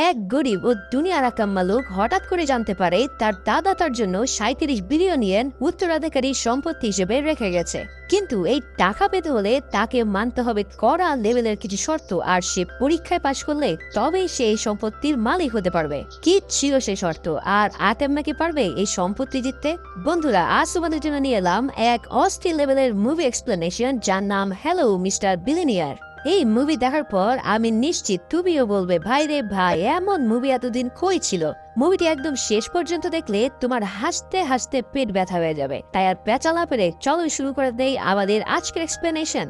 এক গরিব ও দুনিয়ার আকাম্মা লোক হঠাৎ করে জানতে পারে তার দাদা তার জন্য 37 বিলিয়ন ইয়েন উত্তরাধিকারী সম্পত্তি হিসেবে রেখে গেছে। কিন্তু এই টাকা পেতে হলে তাকে মানতে হবে কড়া লেভেলের কিছু শর্ত, আর সে পরীক্ষায় পাশ করলে তবেই সে এই সম্পত্তির মালিক হতে পারবে। কি ছিল সেই শর্ত, আর আতেম্মা কি পারবে এই সম্পত্তি জিততে? বন্ধুরা, আজ তোমাদের জন্য নিয়ে এলাম এক অস্থির লেভেলের মুভি এক্সপ্লেনেশন, যার নাম হ্যালো মিস্টার বিলিনিয়ার। এই মুভি দেখার পর আমি নিশ্চিত তুমিও বলবে, ভাই রে ভাই, এমন মুভি এতদিন কই ছিল। মুভিটি একদম শেষ পর্যন্ত দেখলে তোমার হাসতে হাসতে পেট ব্যথা হয়ে যাবে। তাই আর পেঁচা না পেরে চলো শুরু করে দেই আমাদের আজকের এক্সপ্লেনেশন।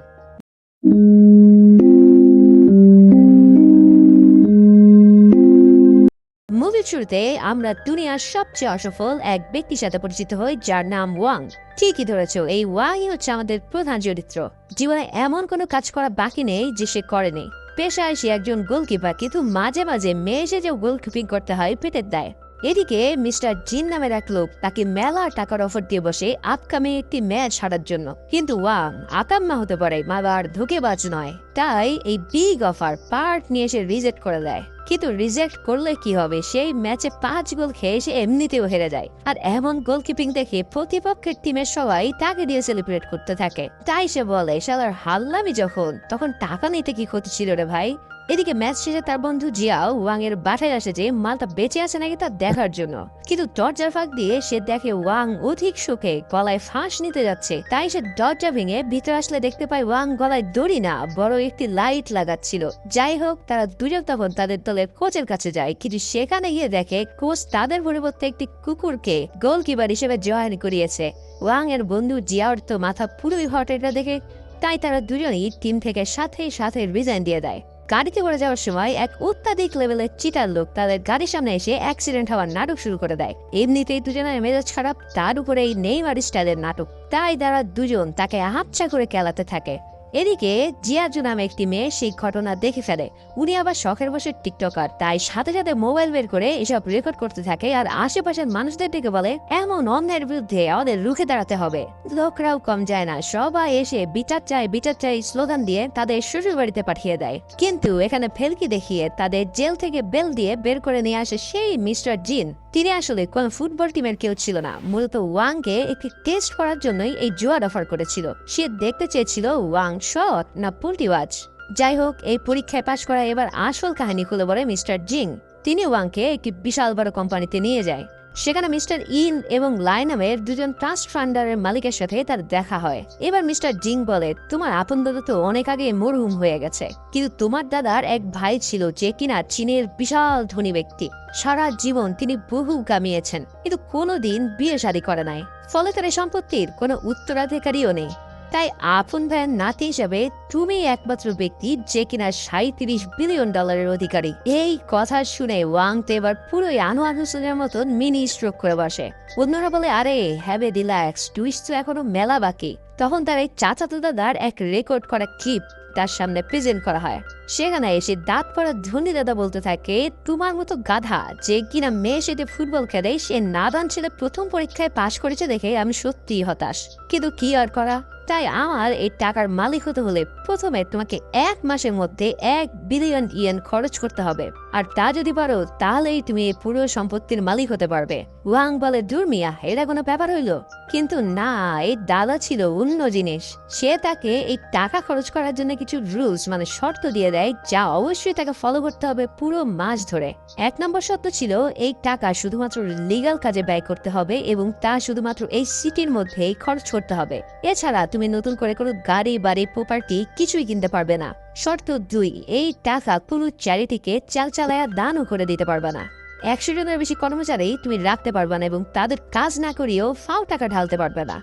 মুভির শুরুতে আমরা দুনিয়ার সবচেয়ে অসফল এক ব্যক্তির সাথে পরিচিত হই, যার নাম ওয়াং। ঠিকই ধরেছো, এই ওয়াংই হচ্ছে আমাদের প্রধান চরিত্র। জীবনে এমন কোনো কাজ করা বাকি নেই যে সে করেনি। পেশায় সে একজন গোলকিপার, কিন্তু মাঝে মাঝে মেয়ে যে গোলকিপিং করতে হয় পেটের দায়। এদিকে মিস্টার জিন নামের এক লোক তাকে মেলা টাকার অফার দিয়ে বসে আপকামিং একটি ম্যাচ হারার জন্য। কিন্তু ওয়াং আকাম্মা হতে পারে, মাবার ধোঁকেবাজ নয়। তাই এই বিগ অফার পার্ট নিয়ে সে রিজেক্ট করে দেয়। কিন্তু রিজেক্ট করলে কি হবে, সেই ম্যাচে 5 গোল খেয়ে সে এমনিতেও হেরে যায়। আর এমন গোলকিপিং দেখে প্রতিপক্ষের টিমের সবাই তাকে দিয়ে সেলিব্রেট করতে থাকে। তাই সে বলে, শালার হারলামই যখন, তখন টাকা নিতে কি ক্ষতি ছিল রে ভাই। এদিকে ম্যাচ শেষে তার বন্ধু জিয়াও ওয়াং এর বাসায় আসে যে মালটা বেঁচে আছে নাকি তা দেখার জন্য। কিন্তু দরজার ফাঁক দিয়ে সে দেখে ওয়াং অধিক শোকে গলায় ফাঁস নিতে যাচ্ছে। তাই সে দরজা ভেঙে ভিতরে আসলে দেখতে পায় ওয়াং গলায় দড়ি না, বড় একটি লাইট লাগাচ্ছিল। যাই হোক, তারা দুজন তখন তাদের দলের কোচের কাছে যায়, কিন্তু সেখানে গিয়ে দেখে কোচ তাদের পরিবর্তে একটি কুকুরকে গোলকিপার হিসেবে জয়েন করিয়েছে। ওয়াং এর বন্ধু জিয়ার তো মাথা পুরোই হট এটা দেখে। তাই তারা দুজনেই টিম থেকে সাথে সাথে রিজাইন দিয়ে দেয়। গাড়িতে করে যাওয়ার সময় এক অত্যাধিক লেভেলের চিটার লোক তাদের গাড়ির সামনে এসে অ্যাক্সিডেন্ট হওয়ার নাটক শুরু করে দেয়। এমনিতেই দুজনের মেজাজ খারাপ, তার উপরে এই নেইমার স্টাইলের নাটক। তাই তারা দুজন তাকে হাতছা করে খেলাতে থাকে। এদিকে জিয়াজু নামে একটি মেয়ে সেই ঘটনা দেখে ফেলে। উনি আবার শখের বসে টিকটকার, তাই সাথে সাথে মোবাইল বের করে এসব রেকর্ড করতে থাকে আর আশেপাশের মানুষদের ডেকে বলে এমন অন্যায়ের বিরুদ্ধে আমাদের রুখে দাঁড়াতে হবে। লোকরাও কম যায় না, সবাই এসে বিচার চাই স্লোগান দিয়ে তাদের শ্বশুর বাড়িতে পাঠিয়ে দেয়। কিন্তু এখানে ফেলকি দেখিয়ে তাদের জেল থেকে বেল দিয়ে বের করে নিয়ে আসে সেই মিস্টার জিন। তিনি আসলে কোন ফুটবল টিমের কেউ ছিল না, মূলত ওয়াংকে একটি টেস্ট করার জন্যই এই জুয়ার অফার করেছিল। সে দেখতে চেয়েছিল ওয়াং শট না পুলটিওয়াজ। যাই হোক, এই পরীক্ষায় পাশ করা এবার আসল কাহিনী খুলে বলে মিস্টার জিং। তিনি ওয়াংকে একটি বিশাল বড় কোম্পানিতে নিয়ে যায়। সেখানে মিস্টার ইন এবং লাই নামের দুজন ট্রাস্ট ফান্ডারের মালিকের সাথে তার দেখা হয়। এবার মিস্টার জিং বলে, তোমার আপন দাদা তো অনেক আগে মরহুম হয়ে গেছে, কিন্তু তোমার দাদার এক ভাই ছিল যে কিনা চীনের বিশাল ধনী ব্যক্তি। সারা জীবন তিনি বহু কামিয়েছেন, কিন্তু কোনোদিন বিয়ে শাদী করে নাই। ফলে তার সম্পত্তির কোনো উত্তরাধিকারীও নেই। তাই আপন ভাইয়ের নাতি হিসেবে তুমি একমাত্র ব্যক্তি যে কিনা 37 বিলিয়ন ডলারের অধিকারী। এই কথা শুনে ওয়াং তো এবার পুরোই আনোয়ার হোসেনের মতন মিনি স্ট্রোক করে বসে। অন্যরা বলে, আরে হ্যাভে রিল্যাক্স, টুইস্ট তো এখনো মেলা বাকি। তখন তার এই চাচাতো দাদার এক রেকর্ড করা ক্লিপ তার সামনে প্রেজেন্ট করা হয়। সেখানে এসে দাঁত পড়া ধনী দাদা বলতে থাকে, তোমার মতো গাধা যে কিনা মেয়ে সেটে ফুটবল খেলে সে নাদান ছেলে প্রথম পরীক্ষায় পাশ করেছে দেখে আমি সত্যিই হতাশ। কিন্তু কি আর করা, তাই আমার এই টাকার মালিক হতে হলে প্রথমে তোমাকে 1 মাসের মধ্যে 1 বিলিয়ন ইয়েন খরচ করতে হবে। আর তা যদি পারো তাহলেই তুমি এই পুরো সম্পত্তির মালিক হতে পারবে। ওয়াং বলে, দূর মিয়া, এটা কোনো ব্যাপার হইল? কিন্তু না, এই দাদা ছিল অন্য জিনিস। সে তাকে এই টাকা খরচ করার জন্য কিছু রুলস মানে শর্ত দিয়ে দেয়, যা অবশ্যই তাকে ফলো করতে হবে পুরো মাস ধরে। 1 নম্বর শর্ত ছিল এই টাকা শুধুমাত্র লিগ্যাল কাজে ব্যয় করতে হবে এবং তা শুধুমাত্র এই সিটির মধ্যেই খরচ করতে হবে। এছাড়া তুমি নতুন করে কোনো গাড়ি বাড়ি প্রপার্টি কিছুই কিনতে পারবে না। শর্ত 2, এই টাকা কোনো চ্যারিটিকে চালায়া দানও করে দিতে পারবে না। 100 জনের বেশি কর্মচারী তুমি রাখতে পারবে না এবং তাদের কাজ না করিয়েও ফাও টাকা ঢালতে পারবে না।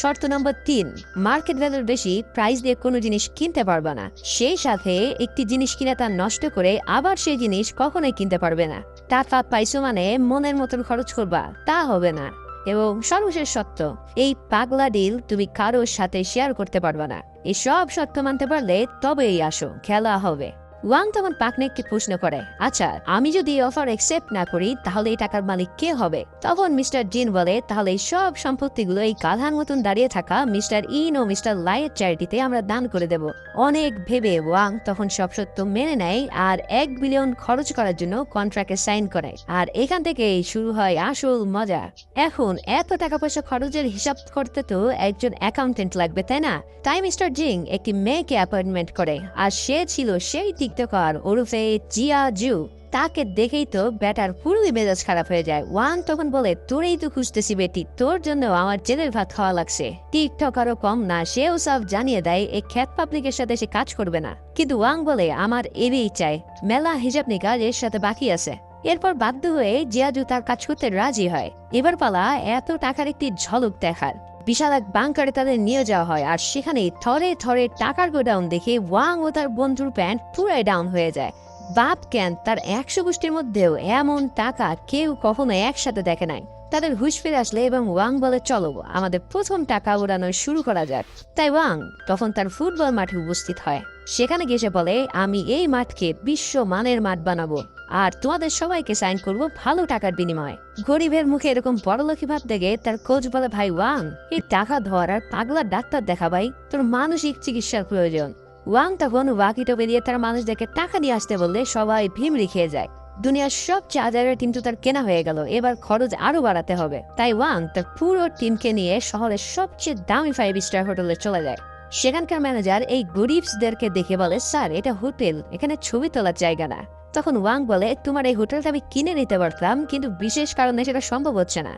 শর্ত নম্বর 3, মার্কেট ভ্যালুর বেশি প্রাইস দিয়ে কোনো জিনিস কিনতে পারবে না। সেই সাথে একটি জিনিস কিনে তা নষ্ট করে আবার সেই জিনিস কখনোই কিনতে পারবে না। টাকা পাইছো মানে মনের মতন খরচ করবা, তা হবে না। এবং সর্বশেষ শর্ত, এই পাগলা ডিল তুমি কারোর সাথে শেয়ার করতে পারবে না। এই সব শর্ত মানতে পারলে তবেই আসো, খেলা হবে। ওয়াং তখন পাকনেককে প্রশ্ন করে, আচ্ছা আমি যদি এই অফার অ্যাকসেপ্ট না করি তাহলে এই টাকার মালিক কে হবে? তখন মিস্টার জিন বলে, তাহলে এই সব সম্পত্তিগুলো এই গাধার মতন দাঁড়িয়ে থাকা মিস্টার ইন ও মিস্টার লাইয়ের চ্যারিটিতে আমরা দান করে দেব। অনেক ভেবে ওয়াং তখন সব সত্য মেনে নেয় আর 1 বিলিয়ন খরচ করার জন্য কন্ট্রাক্টে সাইন করে। আর এখান থেকেই শুরু হয় আসল মজা। এখন এত টাকা পয়সা খরচের হিসাব করতে তো একজন অ্যাকাউন্টেন্ট লাগবে, তাই না? তাই মিস্টার জিং একটি মেয়েকে অ্যাপয়েন্টমেন্ট করে, আর সে ছিল সেই টিকটকার ওরফে জিয়া জু। তাকে দেখেই তো ব্যাটার পুরোই মেজাজ খারাপ হয়ে যায়। ওয়াং তখন বলে, তোরেই তো খুঁজতেছি বেটি, তোর জন্য আমার জেলের ভাত খাওয়া লাগছে। টিকটকারও কম না, সেও সব জানিয়ে দেয় এই খ্যাত পাবলিকের সাথে সে কাজ করবে না। কিন্তু ওয়াং বলে, আমার এবেই চাই, মেলা হিসাব নিকাজ এর সাথে বাকি আছে। এরপর বাধ্য হয়ে জিয়াজু তার কাজ করতে রাজি হয়। এবার পালা এত টাকার একটি ঝলক দেখার। বিশাল এক বাংকারে তাদের নিয়ে যাওয়া হয়, আর সেখানে থরে থরে টাকার গোডাউন দেখে ওয়াং ও তার বন্ধুর প্যান্ট পুরাই ডাউন হয়ে যায়। বাপ কেন, তার 100 গোষ্ঠীর মধ্যেও এমন টাকা কেউ কখনো একসাথে দেখে নাই। তাদের হুঁশ ফিরে আসলে এবং ওয়াং বলে, চলো আমাদের প্রথম টাকা উড়ানো শুরু করা যাক। তাই ওয়াং তখন তার ফুটবল মাঠে উপস্থিত হয়। সেখানে গিয়ে সে বলে, আমি এই মাঠকে বিশ্ব মানের মাঠ বানাবো, আর তোমাদের সবাইকে সাইন করব ভালো টাকার বিনিময়ে। গরিবের মুখে এরকম বড়লোকি ভাব দেখে তার কোচ বলে, ভাই ওয়াং, এই টাকা ধর আর পাগলা ডাক্তার দেখা ভাই, তোর মানসিক চিকিৎসার প্রয়োজন। ওয়াং তখন ওয়াকিটো বেরিয়ে তার মানুষদেরকে টাকা দিয়ে আসতে বললে সবাই ভিমরি খেয়ে যায়। দুনিয়ার সব চার্জারের টিম তো তার কেনা হয়ে গেল, এবার খরচ আরো বাড়াতে হবে। তাই ওয়াং তার পুরো টিমকে নিয়ে শহরের সবচেয়ে দামি 5 স্টার হোটেলে চলে যায়। সেখানকার ম্যানেজার এই গরিবসদেরকে দেখে বলে, স্যার এটা হোটেল, এখানে ছবি তোলার জায়গা না। তখন ওয়াং বলে, তোমার এই হোটেলটা আমি কিনে নিতে পারতাম, কিন্তু বিশেষ কারণে সেটা সম্ভব হচ্ছে না।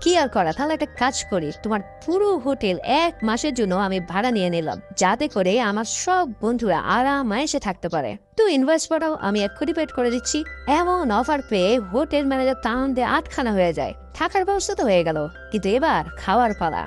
কি আর করা, তাহলে একটা কাজ করি, তোমার পুরো হোটেল 1 মাসের জন্য আমি ভাড়া নিয়ে নিলাম, যাতে করে আমার সব বন্ধুরা আরামায়েসে থাকতে পারে। তো ইনভয়েস পাঠাও, আমি এক্ষুনি পেড করে দিচ্ছি। এমন অফার পেয়ে হোটেল ম্যানেজার আনন্দে আটখানা হয়ে যায়। থাকার ব্যবস্থা তো হয়ে গেল, কিন্তু এবার খাওয়ার পালা।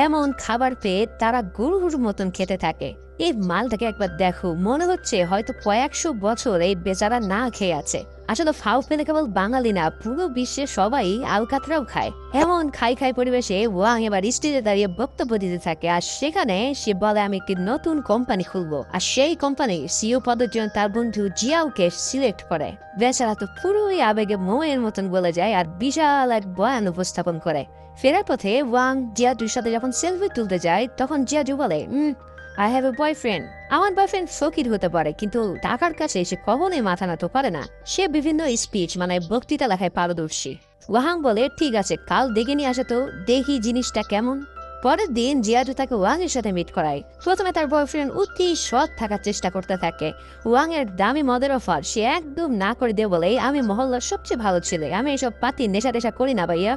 এমন খাবার পেয়ে তারা গরুর মতন খেতে থাকে। এই মালটাকে একবার দেখো, মনে হচ্ছে হয়তো কয়েকশো বছর এই বেচারা না খেয়ে আছে। আসলে ফাউ পেলে কেবল বাঙালি না, পুরো বিশ্বে সবাই আলকাতরাও খায়। এমন খাই খাই পরিবেশে ওয়াং এবার স্টেজে দাঁড়িয়ে বক্তব্য দিতে থাকে, আর সেখানে সে বলে, আমি একটি নতুন কোম্পানি খুলবো, আর সেই কোম্পানি সিইও পদের জন্য তার বন্ধু জিয়াওকে সিলেক্ট করে। বেচারা তো পুরোই আবেগে মোয়ের মতন বলে যায় আর বিশাল এক বয়ান উপস্থাপন করে। ফেরার পথে ওয়াং জিয়াজুর সাথে যখন সেলফি তুলতে যায়, তখন জিয়াজু বলে, আই হ্যাভ এ বয়ফ্রেন্ড। আমার বয়ফ্রেন্ড ফকির হতে পারে, কিন্তু টাকার কাছে সে কখনোই মাথা নাড়তে পারে না। সে বিভিন্ন স্পিচ মানে বক্তৃতা লেখায় পারদর্শী। ওয়াং বলে, ঠিক আছে, কাল দেখে নিয়ে আসে তো, দেখি জিনিসটা কেমন। পরের দিন জিয়াজু তাকে ওয়াং এর সাথে মিট করায়। প্রথমে তার বয়ফ্রেন্ড অতি সৎ থাকার চেষ্টা করতে থাকে। ওয়াং এর দামি মদের অফার সে একদম না করে দিয়ে বলে, আমি মহল্লার সবচেয়ে ভালো ছেলে, আমি এসব পাতি নেশা টেশা করি না ভাইয়া।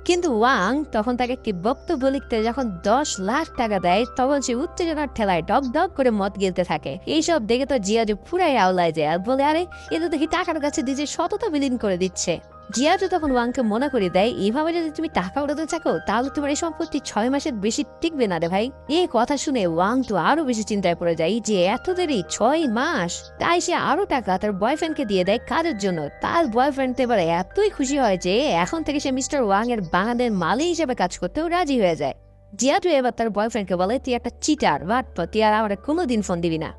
কিন্তু ওয়াং তখন তাকে একটি বক্তব্য লিখতে যখন 10 লাখ টাকা দেয়, তখন সে উত্তেজনার ঠেলায় ডক ডক করে মদ গিলতে থাকে। এইসব দেখে তো জিয়াজু পুরাই আওলায় যায় আর বলে, আরে এ তো দেখি টাকার কাছে নিজের সততা বিলীন করে দিচ্ছে। জিয়াজু তখন ওয়াংকে মনে করে দেয়, এইভাবে যদি তুমি টাকা উড়াতে থাকো তাহলে তোমার এই সম্পত্তি 6 মাসের বেশি টিকবে না রে ভাই। এই কথা শুনে ওয়াং তো আরো বেশি চিন্তায় পড়ে যায় যে এত দেরি 6 মাস। তাই সে আরো টাকা তার বয়ফ্রেন্ডকে দিয়ে দেয় কাজের জন্য। তার বয়ফ্রেন্ড এবার এতই খুশি হয় যে এখন থেকে সে মিস্টার ওয়াং এর বাঙাদের মালি হিসেবে কাজ করতেও রাজি হয়ে যায়। জিয়াজু এবার তার বয়ফ্রেন্ডকে বলে, তুই একটা চিটার, বাট তুই আর আমার কোনোদিন ফোন দিবি না।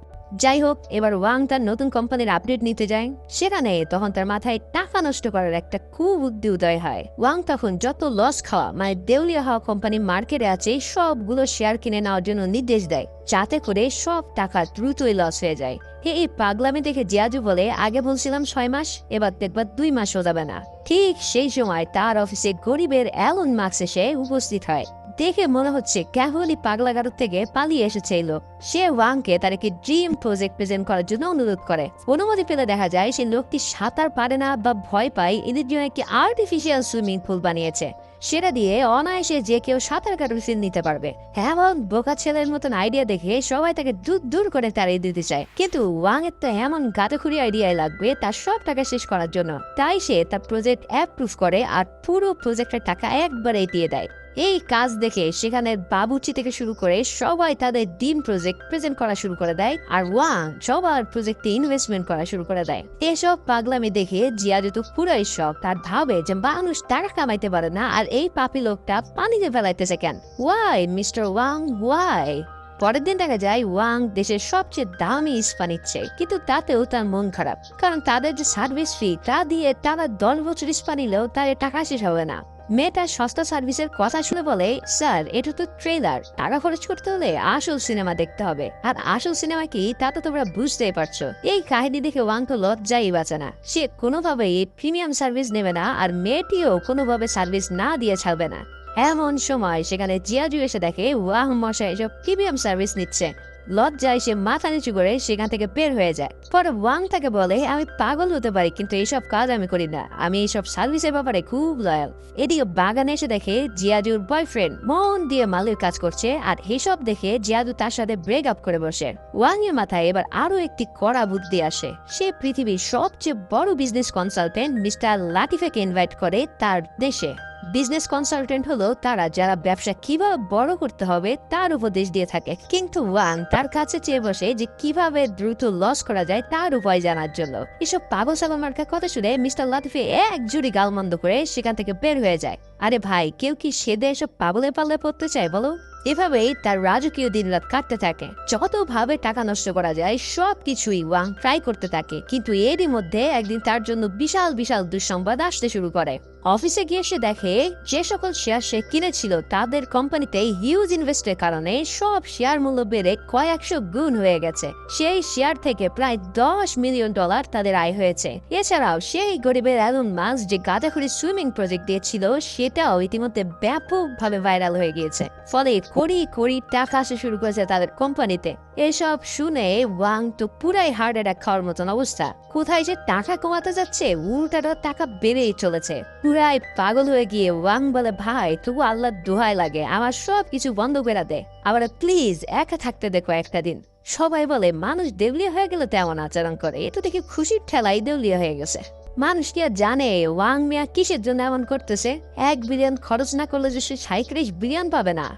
যাই হোক, এবার ওয়াং তার নতুন কোম্পানির আপডেট নিতে যায়। সেখানে তখন তার মাথায় টাকা নষ্ট করার একটা কুবুদ্ধি উদয় হয়। ওয়াং তখন যত লস খাওয়া মানে দেউলিয়া হওয়া কোম্পানি মার্কেটে আছে সবগুলো শেয়ার কিনে নেওয়ার জন্য নির্দেশ দেয়, যাতে করে সব টাকা দ্রুতই লস হয়ে যায়। এই পাগলামি দেখে জিয়াজু বলে, আগে বলছিলাম 6 মাস, এবার দেখবার 2 মাসও যাবে না। ঠিক সেই সময় তার অফিসে গরিবের অ্যালন মার্কস এসে উপস্থিত হয়। দেখে মনে হচ্ছে কেবলই পাগলাগারদ থেকে পালিয়ে এসেছে এই লোক। সে ওয়াংকে তার একটি ড্রিম প্রজেক্ট প্রেজেন্ট করার জন্য অনুরোধ করে। অনুমতি পেলে দেখা যায় সেই লোকটি সাঁতার পারে না বা ভয় পায়, এদের জন্য একটি আর্টিফিশিয়াল সুইমিং পুল বানিয়েছে। সেটা দিয়ে অনায়াসে যে কেউ সাঁতার কাটার ফিল নিতে পারবে। এমন বোকা ছেলের মতন আইডিয়া দেখে সবাই তাকে দূর দূর করে তাড়িয়ে দিতে চায়। কিন্তু ওয়াং এর তো এমন গাঁতখুরি আইডিয়াই লাগবে তার সব টাকা শেষ করার জন্য। তাই সে তার প্রজেক্ট অ্যাপ্রুভ করে আর পুরো প্রজেক্টের টাকা একবারেই দিয়ে দেয়। এই কাজ দেখে সেখানের বাবুচি থেকে শুরু করে সবাই তাদের ড্রিম প্রজেক্ট প্রেজেন্ট করা শুরু করে দেয়, আর ওয়াং সবার প্রজেক্টে ইনভেস্টমেন্ট করা শুরু করে দেয়। এসব পাগলামি দেখে জিয়াজু তো পুরাই শখ। তার ভাবে যে মানুষ টাকা কামাইতে পারে না, আর এই পাপি লোকটা পানিতে ফেলাইতেছে কেন? Why mister Wang, why? পরের দিন দেখা যায় ওয়াং দেশের সবচেয়ে দামি ইস্পা নিচ্ছে, কিন্তু তাতেও তার মন খারাপ, কারণ তাদের যে সার্ভিস ফি তা দিয়ে তারা 10 বছর ইস্পা নিলেও তার টাকা শেষ হবে না। মেয়েটা সস্তা সার্ভিসের কথা শুনে বলে, স্যার এটা তো ট্রেলার, টাকা খরচ করতে হলে আসল সিনেমা দেখতে হবে, আর আসল সিনেমা কি তা তো তোমরা বুঝতেই পারছো। এই কাহিনী দেখে ওয়াং তো লজ্জাই বাঁচে না, সে কোনোভাবেই প্রিমিয়াম সার্ভিস নেবে না, আর মেয়েটিও কোনোভাবে সার্ভিস না দিয়ে ছাড়বে না। এমন সময় সেখানে জিয়াজু এসে দেখে ওয়াং মশাই এসব প্রিমিয়াম সার্ভিস নিচ্ছে। লজ্জায় সে মাথা নিচু করে সেখান থেকে বের হয়ে যায়। পরে ওয়াং তাকে বলে, আমি পাগল হতে পারি কিন্তু এইসব কাজ আমি করি না, আমি এইসব সার্ভিসের ব্যাপারে খুব লয়াল। এদিকে বাগানে এসে দেখে জিয়াজুর বয়ফ্রেন্ড মন দিয়ে মালির কাজ করছে, আর এসব দেখে জিয়াজু তার সাথে ব্রেক আপ করে বসে। ওয়াং এর মাথায় এবার আরো একটি কড়া বুদ্ধি আসে। সে পৃথিবীর সবচেয়ে বড় বিজনেস কনসালটেন্ট মিস্টার লাতিফেকে ইনভাইট করে তার দেশে। বিজনেস কনসালটেন্ট হলো তারা যারা ব্যবসা কিভাবে বড় করতে হবে তার উপদেশ দিয়ে থাকে, কিন্তু ওয়াং তার কাছে চেয়ে বসে যে কিভাবে দ্রুত লস করা যায় তার উপায় জানার জন্য। এসব পাগল ছাগল মার্কা কথা শুনে মিস্টার লাতিফে এক জুড়ি গালমন্দ করে সেখান থেকে বের হয়ে যায়। আরে ভাই, কেউ কি সেদে এসব পাগলে পাল্লে পড়তে চায় বলো? এভাবেই তার রাজকীয় দিনরাত কাটতে থাকে। যতভাবে টাকা নষ্ট করা যায় সবকিছুই ওয়াং ট্রাই করতে থাকে, কিন্তু এরই মধ্যে একদিন তার জন্য বিশাল বিশাল দুঃসংবাদ আসতে শুরু করে। অফিসে গিয়ে সে দেখে যে সকল শেয়ার সে কিনেছিল তাদের কোম্পানিতে হিউজ ইনভেস্টের কারণে সব শেয়ার মূল্য বেড়ে কয়েকশো গুণ হয়ে গেছে। সেই শেয়ার থেকে প্রায় $10 মিলিয়ন তাদের আয় হয়েছে। এছাড়াও সেই গরিবের এলন মাস্ক যে গাঁজাখুরি সুইমিং প্রজেক্ট দিয়েছিল সেটাও ইতিমধ্যে ব্যাপকভাবে ভাইরাল হয়ে গিয়েছে, ফলে কোটি কোটি টাকা আসা শুরু করেছে তাদের কোম্পানিতে। এসব শুনে ওয়াং তো পুরাই হার্ট অ্যাটাক খাওয়ার মতন অবস্থা। কোথায় যে টাকা কমাতে যাচ্ছে, উল্টাটা টাকা বেড়েই চলেছে। পুরাই পাগল হয়ে গিয়ে ওয়াং বলে, ভাই তবু আল্লাহর দোহাই লাগে আমার সব কিছু বন্ধ করে দে, আবার প্লিজ একা থাকতে দেখো একটা দিন। সবাই বলে মানুষ দেউলিয়া হয়ে গেলে তেমন আচরণ করে, এটা দেখে খুশির ঠেলাই দেউলিয়া হয়ে গেছে। মানুষ কি আর জানে ওয়াং মিয়া কিসের জন্য এমন করতেছে? 1 বিলিয়ন খরচ না করলে যে সে 37 বিলিয়ন পাবে না।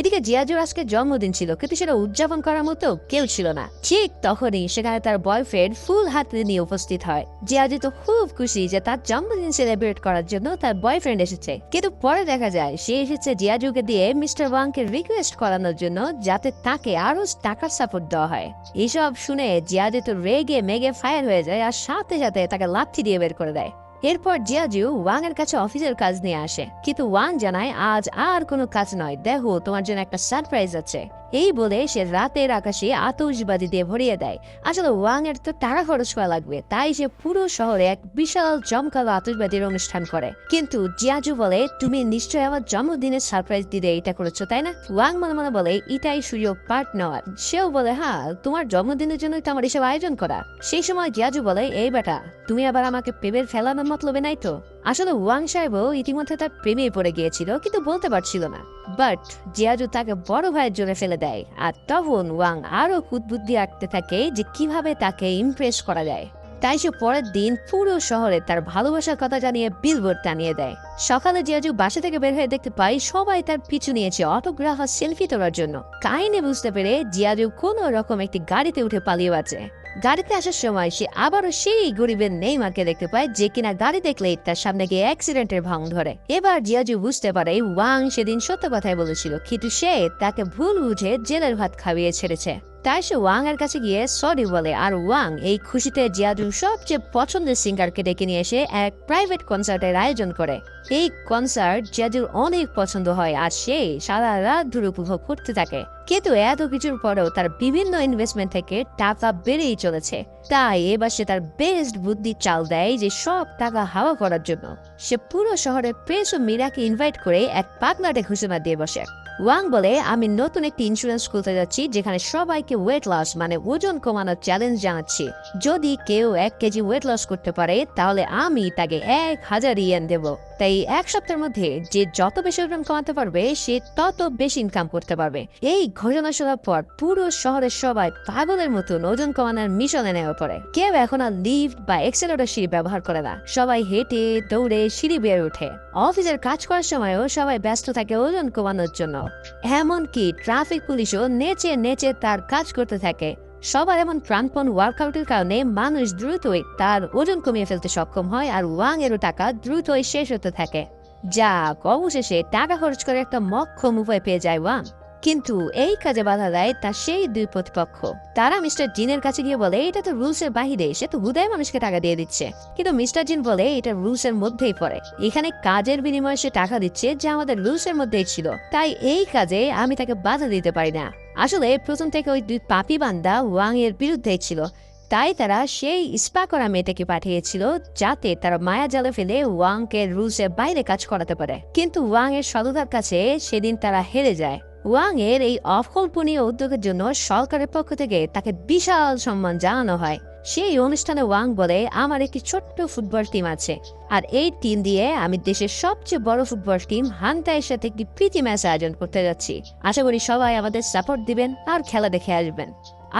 এদিকে জিয়াজুর আজকে জন্মদিন ছিল, কিন্তু সেটা উদযাপন করার মতো কেউ ছিল না। ঠিক তখনই সেখানে তার বয়ফ্রেন্ড ফুল হাতে নিয়ে উপস্থিত হয়। জিয়াজু তো খুব খুশি যে তার জন্মদিন সেলিব্রেট করার জন্য তার বয়ফ্রেন্ড এসেছে, কিন্তু পরে দেখা যায় সে এসেছে জিয়াজুকে দিয়ে মিস্টার ওয়াংকে রিকোয়েস্ট করানোর জন্য যাতে তাকে আরো টাকার সাপোর্ট দেওয়া হয়। এইসব শুনে জিয়াজু তো রেগে মেগে ফায়ার হয়ে যায়, আর সাথে সাথে তাকে লাথি দিয়ে বের করে দেয়। এরপর জিয়াজু ওয়াং এর কাছে অফিসের কাজ নিয়ে আসে, কিন্তু ওয়াং জানায় আজ আর কোনো কাজ নয়, দেখো তোমার জন্য একটা সারপ্রাইজ আছে। এই বলে সে রাতের আকাশে আতশবাজি দিয়ে ভরিয়ে দেয়। আসলে ওয়াং এর তো টাকা খরচ করা লাগবে, তাই সে পুরো শহরে এক বিশাল জমকালো আতশবাজির অনুষ্ঠান করে। কিন্তু জিয়াজু বলে, তুমি নিশ্চয়ই আমার জন্মদিনের সারপ্রাইজ দিতে এটা করেছো তাই না? ওয়াং মনে মনে বলে, এটাই সুযোগ পার্ট নেওয়ার। সেও বলে, হ্যাঁ তোমার জন্মদিনের জন্যই তো আমার এসব আয়োজন করা। সেই সময় জিয়াজু বলে, এই বেটা তুমি আবার আমাকে প্রেমের ফেলানোর মতলবে নাই তো? আসলে ওয়াং সাহেবও ইতিমধ্যে তার প্রেমে পড়ে গিয়েছিল, কিন্তু বলতে পারছিল না। বাট জিয়াজু তাকে বড় ভাইয়ের জন্য ফেলে দেয়, আর তখন ওয়াং আরো কুৎবুদ্ধি আঁকতে থাকে যে কিভাবে তাকে ইমপ্রেস করা যায়। তাই সে পরের দিন পুরো শহরে তার ভালোবাসার কথা জানিয়ে বিলবোর্ড টানিয়ে দেয়। সকালে জিয়াজু বাসা থেকে বের হয়ে দেখতে পাই সবাই তার পিছু নিয়েছে অটোগ্রাফ আর সেলফি তোলার জন্য। কাহিনী বুঝতে পেরে জিয়াজু কোন রকম একটি গাড়িতে উঠে পালিয়ে আছে। গাড়িতে আসার সময় সে আবারও সেই গরিবের নেইমারকে দেখতে পায়, যে কিনা গাড়ি দেখলেই তার সামনে গিয়ে অ্যাক্সিডেন্টের ভাঙ ধরে। এবার জিয়াজু বুঝতে পারে ওয়াং সেদিন সত্য কথাই বলেছিল, কিন্তু সে তাকে ভুল বুঝে জেলের ভাত খাইয়ে ছেড়েছে। তাই সে ওয়াং এর কাছে গিয়ে সরি বলে, আর ওয়াং এই খুশিতে জিয়াজুর সবচেয়ে পছন্দের সিঙ্গারকে ডেকে নিয়ে এসে এক প্রাইভেট কনসার্টের আয়োজন করে। এই কনসার্ট জিয়াজুর অনেক পছন্দ হয়, আর সে সারা রাত ধরে উপভোগ করতে থাকে। কিন্তু এত কিছুর পরেও তার বিভিন্ন ইনভেস্টমেন্ট থেকে টাকা বেড়েই চলেছে। তাই এবার সে তার বেস্ট বুদ্ধি চাল দেয় যে সব টাকা হাওয়া করার জন্য। সে পুরো শহরের প্রেস ও মিডিয়াকে ইনভাইট করে এক পাগলাটে ঘোষণা দিয়ে বসে। ওয়াং বলে, আমি নতুন একটি ইন্স্যুরেন্স খুলতে যাচ্ছি যেখানে সবাইকে ওয়েট লস মানে ওজন কমানোর চ্যালেঞ্জ জানাচ্ছি। যদি কেউ 1 কেজি ওয়েট লস করতে পারে তাহলে আমি তাকে 1000 ইয়েন দেব। তাই 1 সপ্তাহের মধ্যে যে যত বেশি ওজন কমাতে পারবে সে তত বেশি ইনকাম করতে পারবে। এই ঘোষণা শোনার পর পুরো শহরের সবাই পাগলের মতন ওজন কমানোর মিশনে নেওয়া পড়ে। কেউ এখন আর লিফট বা এক্সেলেটর সিঁড়ি ব্যবহার করে না, সবাই হেঁটে দৌড়ে সিঁড়ি বেয়ে ওঠে। অফিসের কাজ করার সময়ও সবাই ব্যস্ত থাকে ওজন কমানোর জন্য। এমনকি ট্রাফিক পুলিশও নেচে নেচে তার কাজ করতে থাকে। সবার এমন প্রাণপণ ওয়ার্কআউটের কারণে মানুষ দ্রুতই তার ওজন কমিয়ে ফেলতে সক্ষম হয়, আর ওয়াং এরও টাকা দ্রুতই শেষ হতে থাকে। যাক, অবশেষে টাকা খরচ করে একটা মক্ষম উপায় পেয়ে যায় ওয়াং। কিন্তু এই কাজে বাধা দেয় তার সেই দুই প্রতিপক্ষ। তারা মিস্টার জিনের কাছে গিয়ে বলে এটা তো রুলস এর বাহিরে, সে তো হুদায় মানুষকে টাকা দিয়ে দিচ্ছে। কিন্তু মিস্টার জিন বলে এটা রুলস এর মধ্যেই পড়ে, এখানে কাজের বিনিময়ে সে টাকা দিচ্ছে যা আমাদের রুলস এর মধ্যেই ছিল, তাই এই কাজে আমি তাকে বাধা দিতে পারি না। আসলে প্রথম থেকে ওই দুই পাপি বান্দা ওয়াং এর বিরুদ্ধে ছিল, তাই তারা সেই স্পা করা মেয়েটাকে পাঠিয়েছিল যাতে তারা মায়া জালে ফেলে ওয়াংকে রুলসের বাইরে কাজ করাতে পারে। কিন্তু ওয়াং এর সততার কাছে সেদিন তারা হেরে যায়। ওয়াং এর এই অকল্পনীয় উদ্যোগের জন্য সরকারের পক্ষ থেকে তাকে বিশাল সম্মান জানানো হয়। সেই অনুষ্ঠানে ওয়াং বলে আমার একটি ছোট্ট ফুটবল টিম আছে, আর এই টিম দিয়ে আমি দেশের সবচেয়ে বড় ফুটবল টিম হান্তাইয়ের সাথে একটি প্রীতি ম্যাচ আয়োজন করতে যাচ্ছি। আশা করি সবাই আমাদের সাপোর্ট দিবেন আর খেলা দেখে আসবেন।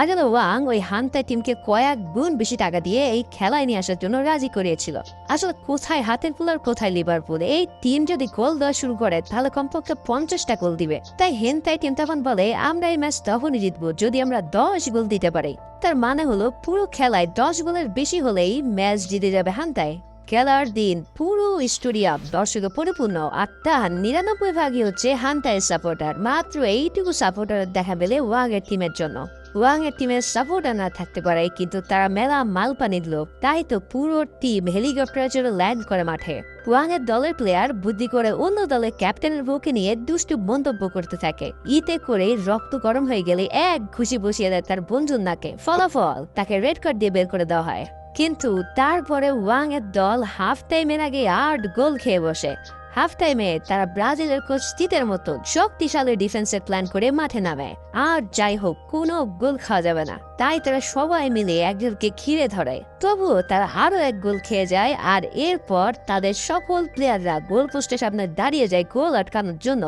আসলে ওয়াং ওই হান্তাই টিমকে কয়েক গুণ বেশি টাকা দিয়ে এই খেলায় নিয়ে আসার জন্য রাজি করিয়েছিল। আসলে কোথায় হাতের পুল আর কোথায় লিভারপুল, এই টিম যদি গোল দেওয়া শুরু করে তাহলে কমপক্ষে 50টা গোল দিবে। তাই হেন্তাই টিম তখন বলে আমরা এই ম্যাচ তখনই জিতবো যদি আমরা 10 গোল দিতে পারি। তার মানে হলো পুরো খেলায় 10 গোলের বেশি হলেই ম্যাচ জিতে যাবে হান্তাই। খেলার দিন পুরো স্টেডিয়াম দর্শকে পরিপূর্ণ, আর তার 99 হচ্ছে হান্তাইয়ের সাপোর্টার। মাত্র এইটুকু সাপোর্টার দেখা পেলে ওয়াং এর টিমের জন্য। ওয়াং এর টিমের সাপোর্টার না থাকতে পারে, কিন্তু তারা মেলা মালপানি দিল, তাই তো পুরো টিম হেলিকপ্টারের জন্য ল্যান্ড করে মাঠে। ওয়াং এর দলের প্লেয়ার বুদ্ধি করে অন্য দলের ক্যাপ্টেনের বউকে নিয়ে দুষ্টু মন্তব্য করতে থাকে। ইতে করে রক্ত গরম হয়ে গেলে এক ঘুষি বসিয়ে দেয় তার বন্ধুর নাকে। ফলাফল তাকে রেড কার্ড দিয়ে বের করে দেওয়া হয়। কিন্তু তারপরে ওয়াং এর দল হাফ টাইমের আগে 8 গোল খেয়ে বসে। হাফ টাইমে তারা ব্রাজিলের কোচ তিতের মতো শক্তিশালী ডিফেন্সের প্ল্যান করে মাঠে নামে। আর যাই হোক, কোনো গোল খাওয়া যাবে না, তাই তারা সবাই মিলে একজনকে ঘিরে ধরে। তবুও তারা আরো এক গোল খেয়ে যায়, আর এরপর তাদের সকল প্লেয়াররা গোল পোস্টের সামনে দাঁড়িয়ে যায় গোল আটকানোর জন্য।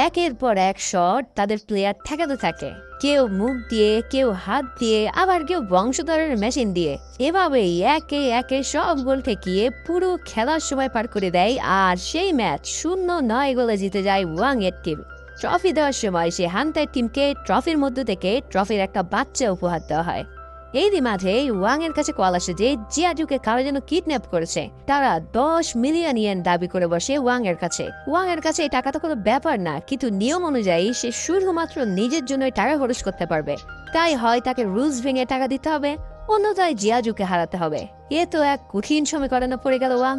একের পর এক শট তাদের প্লেয়ার ঠেকাতে থাকে, কেউ মুখ দিয়ে, কেউ হাত দিয়ে, আবার কেউ বংশধরের মেশিন দিয়ে। এভাবেই একে একে সব গোল ঠেকিয়ে পুরো খেলার সময় পার করে দেয়, আর সেই ম্যাচ 0-9 গোলে জিতে যায় ওয়াং এর টিম। ট্রফি দেওয়ার সময় সে হান্তাই টিমকে ট্রফির মধ্য থেকে ট্রফির একটা বাচ্চা উপহার দেওয়া হয়। এই মাঝে ওয়াং এর কাছে কল আসে যে জিয়াজুকে কারো যেন কিডন্যাপ করেছে। তারা 10 মিলিয়ন ইয়েন দাবি করে বসে ওয়াং এর কাছে। ওয়াং এর কাছে এই টাকা তো কোনো ব্যাপার না, কিন্তু নিয়ম অনুযায়ী সে শুধুমাত্র নিজের জন্য টাকা খরচ করতে পারবে। তাই হয় তাকে রুলস ভেঙে টাকা দিতে হবে, অন্যথায় জিয়াজুকে হারাতে হবে। এ তো এক কঠিন সমীকরণে পড়ে গেল ওয়াং।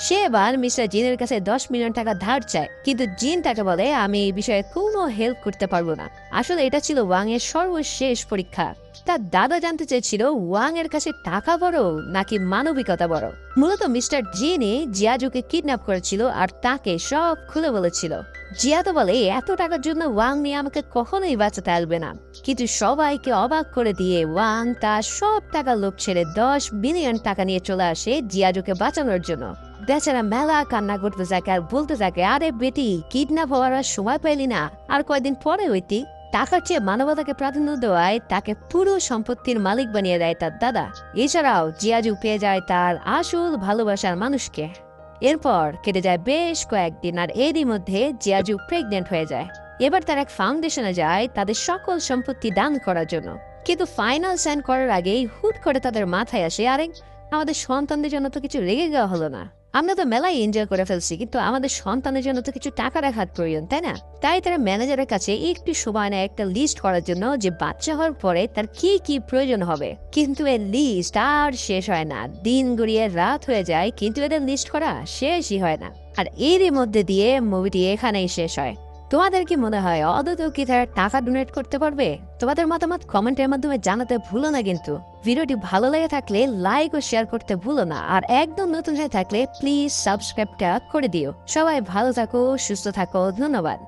সে এবার মিস্টার জিনের কাছে 10 মিলিয়ন টাকা ধার চায়, কিন্তু জিন তাকে বলে আমি এই বিষয়ে কোনো হেল্প করতে পারবো না। আসলে এটা ছিল ওয়াং এর সর্বশেষ পরীক্ষা। তার দাদা জানতে চেয়েছিল ওয়াং এর কাছে টাকা বড় নাকি মানবিকতা বড়। মূলত মিস্টার জিনি জিয়াজুকে কিডন্যাপ করেছিল আর তাকে সব খুলে বলেছিল। জিয়া তো বলে এত টাকার জন্য ওয়াং নিয়ে আমাকে কখনোই বাঁচাতে আসবে না, কিন্তু সবাইকে অবাক করে দিয়ে ওয়াং তার সব টাকা লোভ ছেড়ে 10 মিলিয়ন টাকা নিয়ে চলে আসে জিয়াজুকে বাঁচানোর জন্য। বেচারা মেলা কান্না করতে থাকে আর বলতে থাকে আরে বেটি, কিডন্যাপ হওয়ার আর সময় পাইলি না। আর কয়েকদিন পরে ওইটি টাকার চেয়ে মানবতাকে প্রাধান্য দেওয়ায় তাকে পুরো সম্পত্তির মালিক বানিয়ে দেয় তার দাদা। এছাড়াও জিয়াজু পেয়ে যায় তার আসল ভালোবাসার মানুষকে। এরপর কেটে যায় বেশ কয়েকদিন, আর এরই মধ্যে জিয়াজু প্রেগনেন্ট হয়ে যায়। এবার তার এক ফাউন্ডেশনে যায় তাদের সকল সম্পত্তি দান করার জন্য, কিন্তু ফাইনাল সাইন করার আগেই হুট করে তাদের মাথায় আসে আরে আমাদের সন্তানদের জন্য তো কিছু রেখে দেওয়া হলো না। আমরা তো মেলায় এনজয় করে ফেলছি, কিন্তু আমাদের সন্তানের জন্য তো কিছু টাকা রাখার প্রয়োজন, তাই না? তাই তারা ম্যানেজারের কাছে একটু সময় নেয় একটা লিস্ট করার জন্য যে বাচ্চা হওয়ার পরে তার কি কি প্রয়োজন হবে। কিন্তু এর লিস্ট আর শেষ হয় না, দিন গড়িয়ে রাত হয়ে যায়, কিন্তু এদের লিস্ট করা শেষই হয় না। আর এরই মধ্যে দিয়ে মুভিটি এখানেই শেষ হয়। তোমাদের কি মনে হয় অদতেও কি তারা টাকা ডোনেট করতে পারবে? তোমাদের মতামত কমেন্টের মাধ্যমে জানাতে ভুলো না। কিন্তু ভিডিওটি ভালো লেগে থাকলে লাইক ও শেয়ার করতে ভুলো না, আর একদম নতুন হয়ে থাকলে প্লিজ সাবস্ক্রাইবটা করে দিও। সবাই ভালো থাকো, সুস্থ থাকো, ধন্যবাদ।